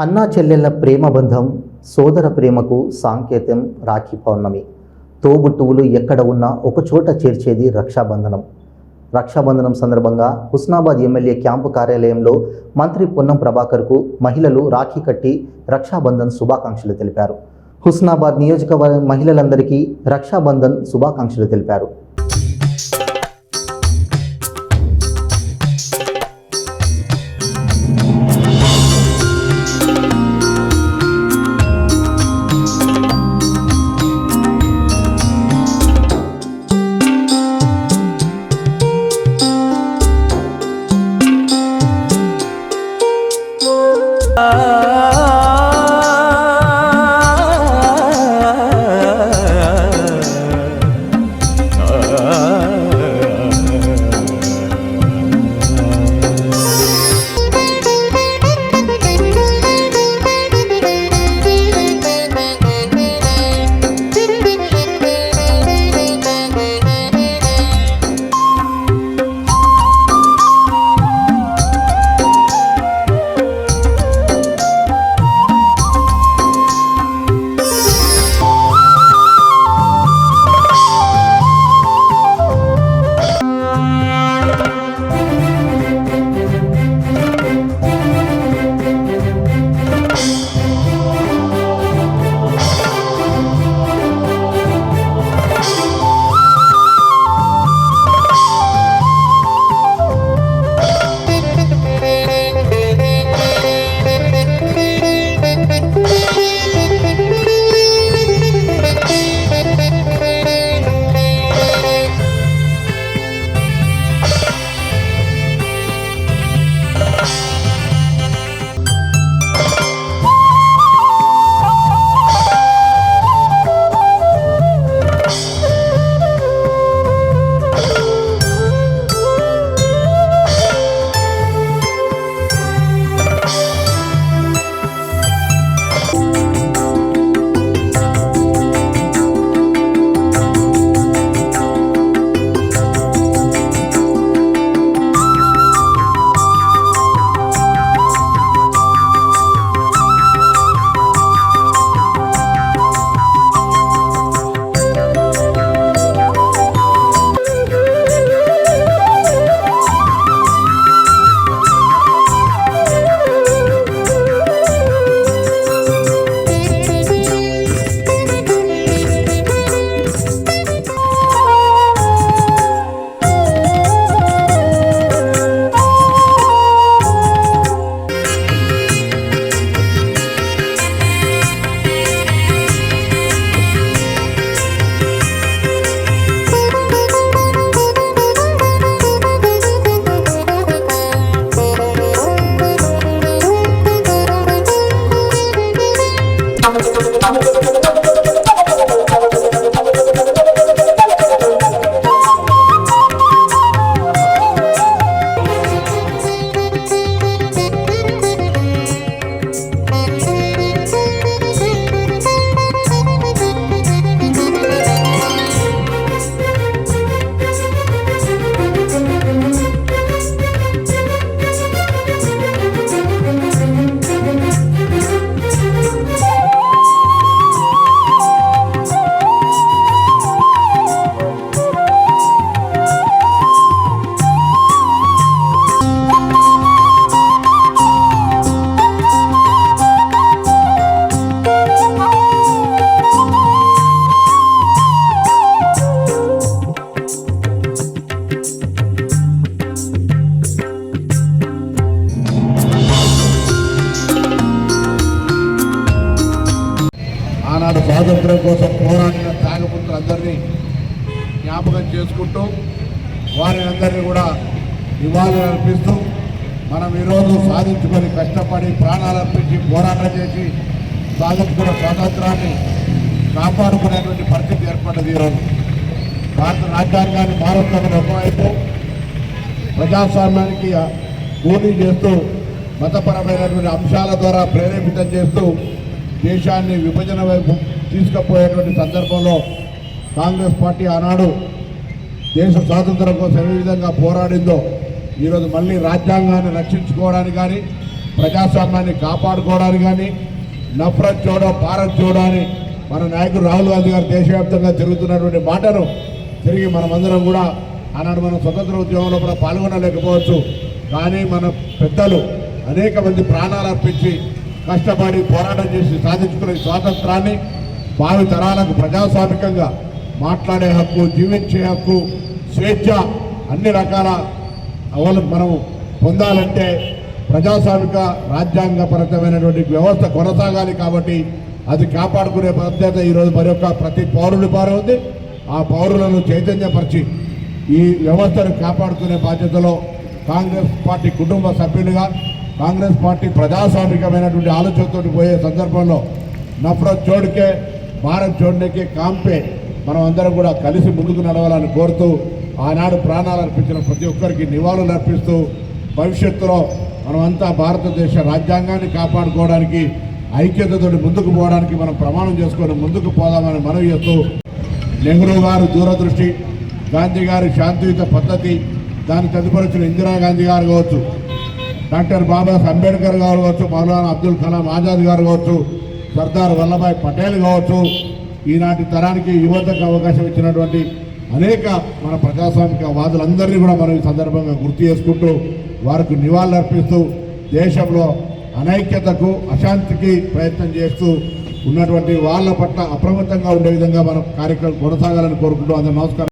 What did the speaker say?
అన్నా చెల్లెళ్ల ప్రేమ బంధం సోదర ప్రేమకు సాంకేతం రాఖీ పౌర్ణమి. తోబుట్టువులు ఎక్కడ ఉన్నా ఒకచోట చేర్చేది రక్షాబంధనం. రక్షాబంధనం సందర్భంగా హుస్నాబాద్ ఎమ్మెల్యే క్యాంపు కార్యాలయంలో మంత్రి పొన్నం ప్రభాకర్కు మహిళలు రాఖీ కట్టి రక్షాబంధన్ శుభాకాంక్షలు తెలిపారు. హుస్నాబాద్ నియోజకవర్గ మహిళలందరికీ రక్షాబంధన్ శుభాకాంక్షలు తెలిపారు. ఆనాడు స్వాతంత్ర్యం కోసం పోరాడిన త్యాగపుత్రులందరినీ జ్ఞాపకం చేసుకుంటూ వారిని అందరినీ కూడా నివాళులు అర్పిస్తూ మనం ఈరోజు సాధించుకొని కష్టపడి ప్రాణాలు అర్పించి పోరాటం చేసి సాధించుకున్న స్వాతంత్రాన్ని కాపాడుకునేటువంటి పరిస్థితి ఏర్పడ్డది. ఈరోజు భారత రాజ్యాంగాన్ని మారుస్తున్న ఒకవైపు ప్రజాస్వామ్యానికి పోటీ చేస్తూ మతపరమైనటువంటి అంశాల ద్వారా ప్రేరేపితం చేస్తూ దేశాన్ని విభజన వైపు తీసుకుపోయేటువంటి సందర్భంలో కాంగ్రెస్ పార్టీ ఆనాడు దేశ స్వాతంత్రం కోసం ఏ విధంగా పోరాడిందో ఈరోజు మళ్ళీ రాజ్యాంగాన్ని రక్షించుకోవడానికి కానీ ప్రజాస్వామ్యాన్ని కాపాడుకోవడానికి కానీ నఫరత్ చూడో భారత్ చూడో అని మన నాయకుడు రాహుల్ గాంధీ గారు దేశవ్యాప్తంగా తిరుగుతున్నటువంటి మాటను తిరిగి మనమందరం కూడా ఆనాడు మనం స్వతంత్ర ఉద్యమంలో కూడా పాల్గొనలేకపోవచ్చు. కానీ మన పెద్దలు అనేక మంది ప్రాణాలు అర్పించి కష్టపడి పోరాటం చేసి సాధించుకునే స్వాతంత్రాన్ని భావి తరాలకు ప్రజాస్వామికంగా మాట్లాడే హక్కు, జీవించే హక్కు, స్వేచ్ఛ అన్ని రకాల మనం పొందాలంటే ప్రజాస్వామిక రాజ్యాంగపరమైనటువంటి వ్యవస్థ కొనసాగాలి. కాబట్టి అది కాపాడుకునే బాధ్యత ఈరోజు ప్రతి పౌరుడి భారం ఉంది. ఆ పౌరులను చైతన్యపరిచి ఈ వ్యవస్థను కాపాడుకునే బాధ్యతలో కాంగ్రెస్ పార్టీ కుటుంబ సభ్యులుగా, కాంగ్రెస్ పార్టీ ప్రజాస్వామికమైనటువంటి ఆలోచనతో పోయే సందర్భంలో నఫరత్ చోడుకే భారత్ చోడనేకే కాంపే మనం అందరం కూడా కలిసి ముందుకు నడవాలని కోరుతూ ఆనాడు ప్రాణాలు అర్పించిన ప్రతి ఒక్కరికి నివాళులు అర్పిస్తూ భవిష్యత్తులో మనమంతా భారతదేశ రాజ్యాంగాన్ని కాపాడుకోవడానికి ఐక్యతతో ముందుకు పోవడానికి మనం ప్రమాణం చేసుకొని ముందుకు పోదామని మనవి చేస్తూ నెహ్రూ గారు దూరదృష్టి, గాంధీ గారి శాంతియుత పద్ధతి, దాని తదుపరి ఇందిరాగాంధీ గారు కావచ్చు, డాక్టర్ బాబాసాహెబ్ అంబేద్కర్ గారు కావచ్చు, మౌలానా అబ్దుల్ కలాం ఆజాద్ గారు కావచ్చు, సర్దార్ వల్లభాయ్ పటేల్ కావచ్చు, ఈనాటి తరానికి యువతకు అవకాశం ఇచ్చినటువంటి అనేక మన ప్రజాస్వామిక వాదులందరినీ కూడా మనం ఈ సందర్భంగా గుర్తు చేసుకుంటూ వారికి నివాళులు అర్పిస్తూ దేశంలో అనైక్యతకు, అశాంతికి ప్రయత్నం చేస్తూ ఉన్నటువంటి వాళ్ళ పట్ల అప్రమత్తంగా ఉండే విధంగా మనం కార్యక్రమం కొనసాగాలని కోరుకుంటూ అందరూ నమస్కారం.